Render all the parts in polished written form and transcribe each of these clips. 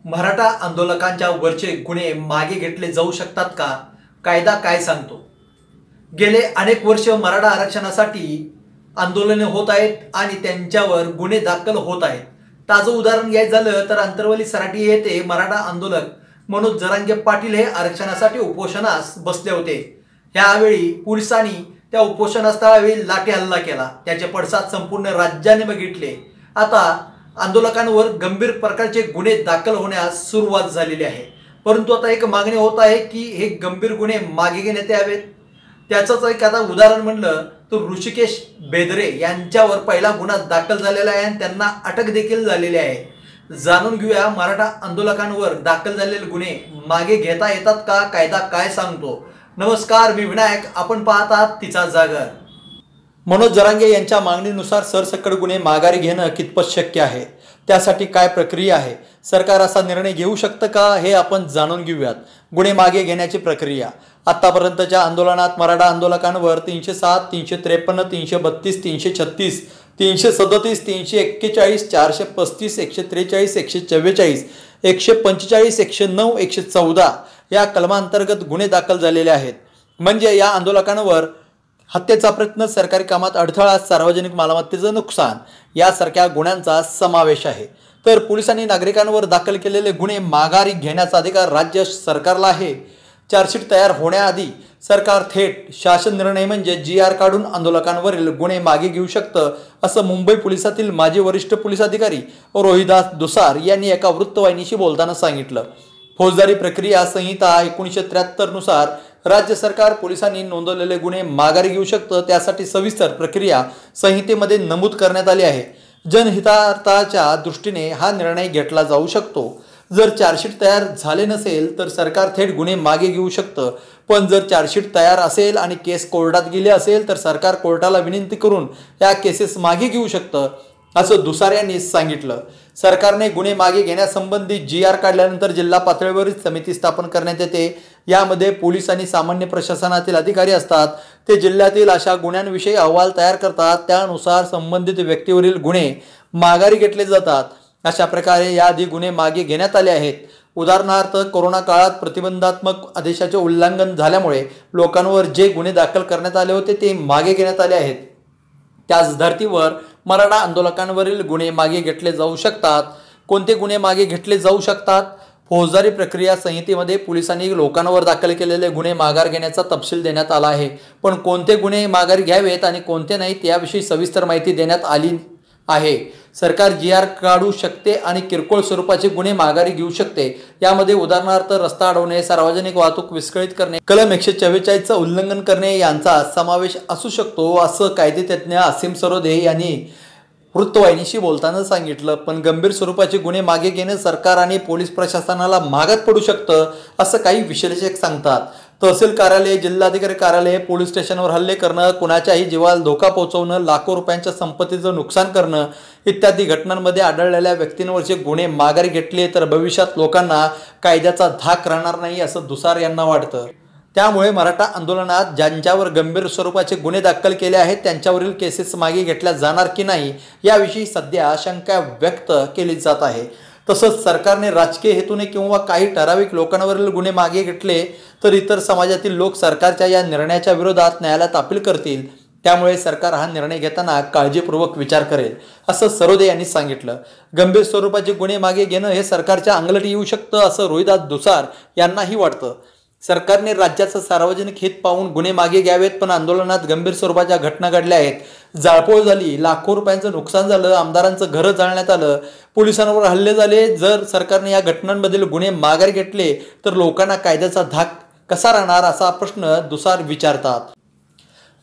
मराठा आंदोलकांच्या वरचे गुन्हे मागे घेतले जाऊ शकतात का? कायदा काय सांगतो? गेले अनेक वर्ष मराठा आरक्षणासाठी आंदोलने होत आहेत आणि त्यांच्यावर गुन्हे दाखल होत आहेत. ताजं उदाहरण घ्यायचं झालं तर अंतरवली सराटी येथे मराठा आंदोलक मनोज जरांगे पाटील हे आरक्षणासाठी उपोषणास बसले होते. यावेळी पोलिसांनी त्या उपोषणस्थळावेळी लाठी हल्ला केला. त्याचे पडसाद संपूर्ण राज्याने बघितले. आता आंदोलकांवर गंभीर प्रकारचे गुन्हे दाखल होण्यास सुरुवात झालेली आहे. परंतु आता एक मागणी होत आहे की हे गंभीर गुन्हे मागे घेण्यात यावेत. त्याचंच एक आता उदाहरण म्हणलं तर ऋषिकेश बेदरे यांच्यावर पहिला गुन्हा दाखल झालेला आहे आणि त्यांना अटक देखील झालेली आहे. जाणून घेऊया मराठा आंदोलकांवर दाखल झालेले गुन्हे मागे घेता येतात का? कायदा काय सांगतो? नमस्कार, मी विनायक, आपण पाहत आहात तिचा जागर. मनोज जरांगे यांच्या मागणीनुसार सरसकट गुन्हे माघारी घेणं कितपत शक्य आहे? त्यासाठी काय प्रक्रिया आहे? सरकार असा निर्णय घेऊ शकतं का? हे आपण जाणून घेऊयात. गुन्हे मागे घेण्याची प्रक्रिया. आतापर्यंतच्या आंदोलनात मराठा आंदोलकांवर 307, 353, 332, 336, 337, 341, 435, 143, 144, 145, 109, 114 या कलमांतर्गत गुन्हे दाखल झालेले आहेत. म्हणजे या आंदोलकांवर हत्येचा प्रयत्न, सरकारी कामात अडथळा, सार्वजनिक मालमत्तेचं नुकसान यासारख्या गुन्ह्यांचा समावेश आहे. तर पोलिसांनी नागरिकांवर दाखल केलेले गुन्हे माघारी घेण्याचा अधिकार राज्य सरकारला आहे. चार्जशीट तयार होण्याआधी सरकार थेट शासन निर्णय म्हणजे GR काढून आंदोलकांवरील गुन्हे मागे घेऊ शकतं, असं मुंबई पोलिसातील माजी वरिष्ठ पोलीस अधिकारी रोहिदास दुसार यांनी एका वृत्तवाहिनीशी बोलताना सांगितलं. फौजदारी प्रक्रिया संहिता 1973 नुसार राज्य सरकार पोलिसांनी नोंदवलेले गुन्हे माघारी घेऊ शकतं. त्यासाठी सविस्तर प्रक्रिया संहितेमध्ये नमूद करण्यात आली आहे. जनहितार्थाच्या दृष्टीने हा निर्णय घेतला जाऊ शकतो. जर चार्जशीट तयार झाले नसेल तर सरकार थेट गुन्हे मागे घेऊ शकतं. पण जर चार्जशीट तयार असेल आणि केस कोर्टात गेली असेल तर सरकार कोर्टाला विनंती करून या केसेस मागे घेऊ शकतं, असं दुसार यांनी सांगितलं. सरकारने गुन्हे मागे घेण्यासंबंधी GR काढल्यानंतर जिल्हा पातळीवरील समिती स्थापन करण्यात येते. यामध्ये पोलीस आणि सामान्य प्रशासनातील अधिकारी असतात. ते जिल्ह्यातील अशा गुन्ह्यांविषयी अहवाल तयार करतात. त्यानुसार संबंधित व्यक्तीवरील गुन्हे माघारी घेतले जातात. अशा प्रकारे याआधी गुन्हे मागे घेण्यात आले आहेत. उदाहरणार्थ, कोरोना काळात प्रतिबंधात्मक आदेशाचे उल्लंघन झाल्यामुळे लोकांवर जे गुन्हे दाखल करण्यात आले होते ते मागे घेण्यात आले आहेत. त्याच धर्तीवर मराठा आंदोलकांवरील गुन्हे मागे घेतले जाऊ शकतात. कोणते गुन्हे मागे घेतले जाऊ शकतात? फौजदारी प्रक्रिया संहितेमध्ये पोलिसांनी लोकांवर दाखल केलेले गुन्हे माघार घेण्याचा तपशील देण्यात आला आहे. पण कोणते गुन्हे माघारी घ्यावेत आणि कोणते नाहीत याविषयी सविस्तर माहिती देण्यात आली आहे. सरकार GR काढू शकते आणि किरकोळ स्वरूपाचे गुन्हे माघारी घेऊ शकते. यामध्ये उदाहरणार्थ रस्ता अडवणे, सार्वजनिक वाहतूक विस्कळीत करणे, कलम 144चं उल्लंघन करणे यांचा समावेश असू शकतो, असं कायदेतज्ञ असीम सरोदे यांनी वृत्तवाहिनीशी बोलताना सांगितलं. पण गंभीर स्वरूपाचे गुन्हे मागे घेणे सरकार आणि पोलीस प्रशासनाला महागात पडू शकतं, असं काही विश्लेषक सांगतात. तहसील कार्यालय, जिल्हाधिकारी कार्यालय, पोलीस स्टेशनवर हल्ले करणं, कुणाच्याही जीवाला धोका पोहोचवणं, लाखो रुपयांच्या संपत्तीचं नुकसान करणं इत्यादी घटनांमध्ये आढळलेल्या व्यक्तींवरचे गुन्हे माघारी घेतले तर भविष्यात लोकांना कायद्याचा धाक राहणार नाही, असं दुसार यांना वाटतं. त्यामुळे मराठा आंदोलनात ज्यांच्यावर गंभीर स्वरूपाचे गुन्हे दाखल केले आहेत त्यांच्यावरील केसेस मागे घेतल्या जाणार की नाही याविषयी सध्या शंका व्यक्त केली जात आहे. तसंच सरकारने राजकीय हेतूने किंवा काही ठराविक लोकांवरील गुन्हे मागे घेतले तर इतर समाजातील लोक सरकारच्या या निर्णयाच्या विरोधात न्यायालयात अपील करतील. त्यामुळे सरकार हा निर्णय घेताना काळजीपूर्वक विचार करेल, असं सरोदे यांनी सांगितलं. गंभीर स्वरूपाचे गुन्हे मागे घेणं हे सरकारच्या अंगलटी येऊ शकतं, असं रोहिदास दुसार यांनाही वाटतं. सरकारने राज्याचं सार्वजनिक हित पाहून गुन्हे मागे घ्यावेत. पण आंदोलनात गंभीर स्वरूपाच्या घटना घडल्या आहेत. जाळपोळ झाली, लाखो रुपयांचं नुकसान झालं, आमदारांचं घरं जाळण्यात आलं, पोलिसांवर हल्ले झाले. जर सरकारने या घटनांमधील गुन्हे माघारी घेतले तर लोकांना कायद्याचा धाक कसा राहणार, असा प्रश्न दुसार विचारतात.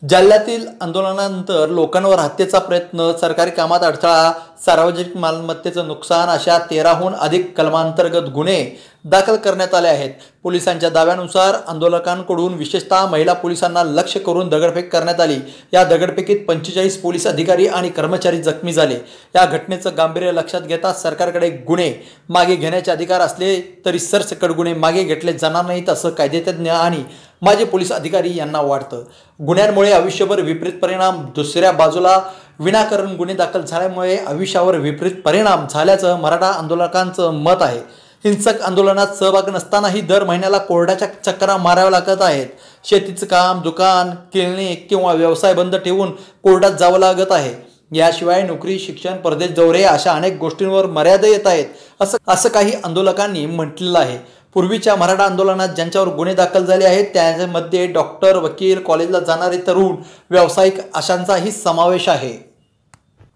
जालन्यातील आंदोलनानंतर लोकांवर हत्येचा प्रयत्न, सरकारी कामात अडथळा, सार्वजनिक मालमत्तेचं नुकसान अशा 13हून अधिक कलमांतर्गत गुन्हे दाखल करण्यात आले आहेत. पोलिसांच्या दाव्यानुसार आंदोलकांकडून विशेषतः महिला पोलिसांना लक्ष्य करून दगडफेक करण्यात आली. या दगडफेकीत 45 पोलीस अधिकारी आणि कर्मचारी जखमी झाले. या घटनेचं गांभीर्य लक्षात घेता सरकारकडे गुन्हे मागे घेण्याचे अधिकार असले तरी सरसकट गुन्हे मागे घेतले जाणार नाहीत, असं कायदेतज्ञ आणि माजी पोलीस अधिकारी यांना वाटतं. गुन्ह्यांमुळे आयुष्यभर विपरीत परिणाम. दुसऱ्या बाजूला विनाकारण गुन्हे दाखल झाल्यामुळे आयुष्यावर विपरीत परिणाम झाल्याचं मराठा आंदोलकांचं मत आहे. हिंसक आंदोलनात सहभाग नसतानाही दर महिन्याला कोर्टाच्या चक्रा माराव्या लागत आहेत. शेतीचं काम, दुकान, क्लिनिक किंवा व्यवसाय बंद ठेवून कोर्टात जावं लागत आहे. याशिवाय नोकरी, शिक्षण, परदेश दौरे अशा अनेक गोष्टींवर मर्यादा येत आहेत असं काही आंदोलकांनी म्हटलेलं आहे. पूर्वीच्या मराठा आंदोलनात ज्यांच्यावर गुन्हे दाखल झाले आहेत त्यामध्ये डॉक्टर, वकील, कॉलेजला जाणारे तरुण, व्यावसायिक अशांचाही समावेश आहे.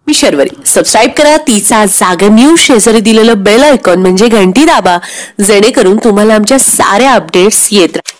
मी शर्वरी. सबस्क्राईब करा तिचा जागर न्यूज. शेजारी दिलेलं बेल आयकॉन म्हणजे घंटी दाबा, जेणेकरून तुम्हाला आमच्या साऱ्या अपडेट्स येत राहतील.